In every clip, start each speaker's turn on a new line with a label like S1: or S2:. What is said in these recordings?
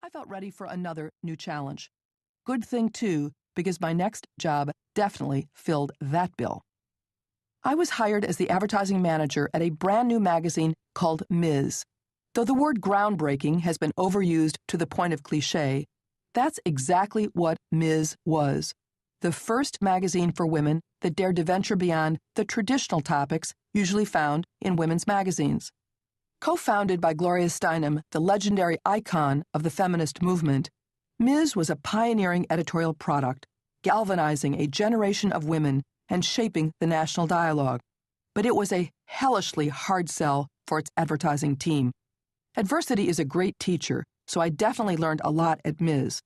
S1: I felt ready for another new challenge. Good thing, too, because my next job definitely filled that bill. I was hired as the advertising manager at a brand new magazine called Ms. Though the word groundbreaking has been overused to the point of cliché, that's exactly what Ms. was. The first magazine for women that dared to venture beyond the traditional topics usually found in women's magazines. Co-founded by Gloria Steinem, the legendary icon of the feminist movement, Ms. was a pioneering editorial product, galvanizing a generation of women and shaping the national dialogue. But it was a hellishly hard sell for its advertising team. Adversity is a great teacher, so I definitely learned a lot at Ms.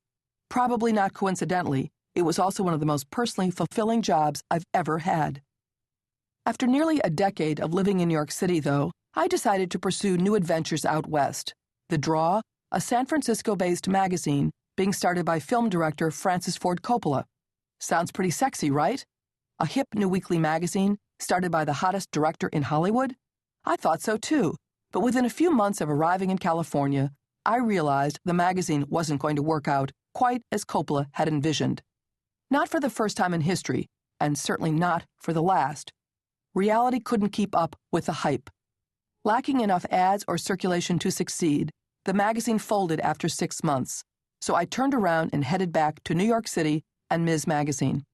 S1: Probably not coincidentally, it was also one of the most personally fulfilling jobs I've ever had. After nearly a decade of living in New York City, though, I decided to pursue new adventures out west. The Draw, a San Francisco-based magazine being started by film director Francis Ford Coppola. Sounds pretty sexy, right? A hip new weekly magazine started by the hottest director in Hollywood? I thought so too, but within a few months of arriving in California, I realized the magazine wasn't going to work out quite as Coppola had envisioned. Not for the first time in history, and certainly not for the last. Reality couldn't keep up with the hype. Lacking enough ads or circulation to succeed, the magazine folded after 6 months, so I turned around and headed back to New York City and Ms. Magazine.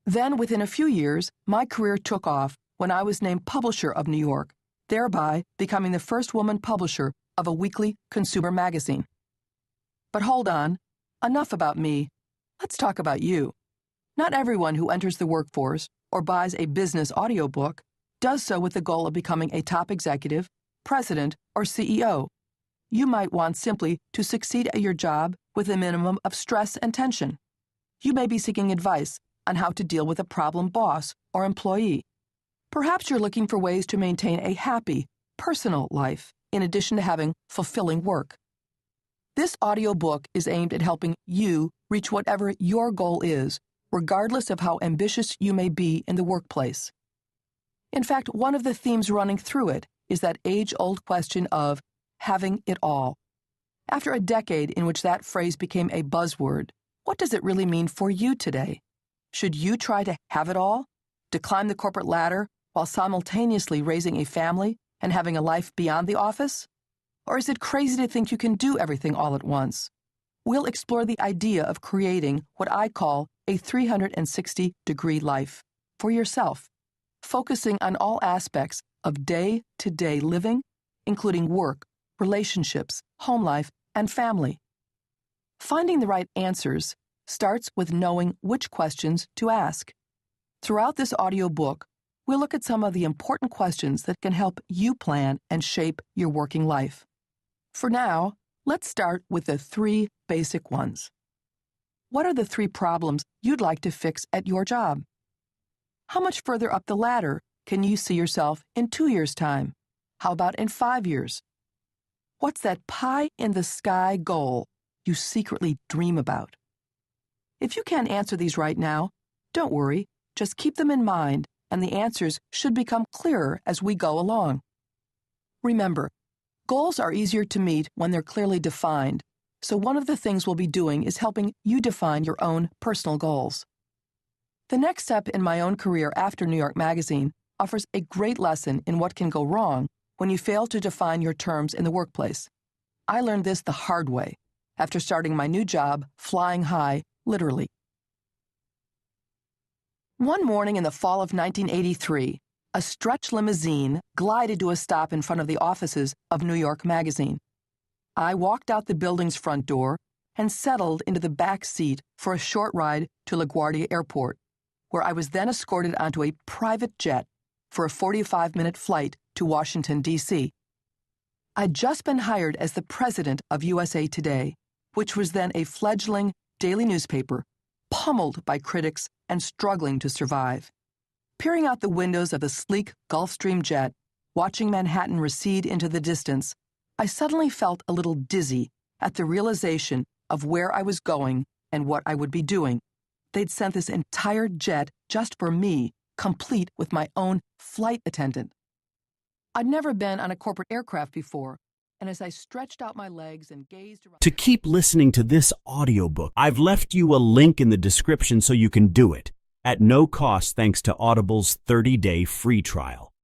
S1: Then, within a few years, my career took off when I was named publisher of New York, thereby becoming the first woman publisher of a weekly consumer magazine. But hold on, enough about me. Let's talk about you. Not everyone who enters the workforce or buys a business audiobook does so with the goal of becoming a top executive, president, or CEO. You might want simply to succeed at your job with a minimum of stress and tension. You may be seeking advice on how to deal with a problem boss or employee. Perhaps you're looking for ways to maintain a happy, personal life in addition to having fulfilling work. This audiobook is aimed at helping you reach whatever your goal is, regardless of how ambitious you may be in the workplace. In fact, one of the themes running through it is that age-old question of having it all. After a decade in which that phrase became a buzzword, what does it really mean for you today? Should you try to have it all? To climb the corporate ladder while simultaneously raising a family and having a life beyond the office? Or is it crazy to think you can do everything all at once? We'll explore the idea of creating what I call a 360-degree life for yourself, focusing on all aspects of day-to-day living, including work, relationships, home life, and family. Finding the right answers starts with knowing which questions to ask. Throughout this audiobook, we'll look at some of the important questions that can help you plan and shape your working life. For now, let's start with the 3 basic ones. What are the 3 problems you'd like to fix at your job? How much further up the ladder can you see yourself in 2 years' time? How about in 5 years? What's that pie-in-the-sky goal you secretly dream about? If you can't answer these right now, don't worry, just keep them in mind, and the answers should become clearer as we go along. Remember, goals are easier to meet when they're clearly defined, so one of the things we'll be doing is helping you define your own personal goals. The next step in my own career after New York Magazine offers a great lesson in what can go wrong when you fail to define your terms in the workplace. I learned this the hard way after starting my new job flying high, literally. One morning in the fall of 1983, a stretch limousine glided to a stop in front of the offices of New York Magazine. I walked out the building's front door and settled into the back seat for a short ride to LaGuardia Airport, where I was then escorted onto a private jet for a 45-minute flight to Washington, D.C. I'd just been hired as the president of USA Today, which was then a fledgling daily newspaper, pummeled by critics and struggling to survive. Peering out the windows of the sleek Gulfstream jet, watching Manhattan recede into the distance, I suddenly felt a little dizzy at the realization of where I was going and what I would be doing. They'd sent this entire jet just for me, complete with my own flight attendant. I'd never been on a corporate aircraft before, and as I stretched out my legs and gazed around.
S2: To keep listening to this audiobook, I've left you a link in the description so you can do it at no cost thanks to Audible's 30-day free trial.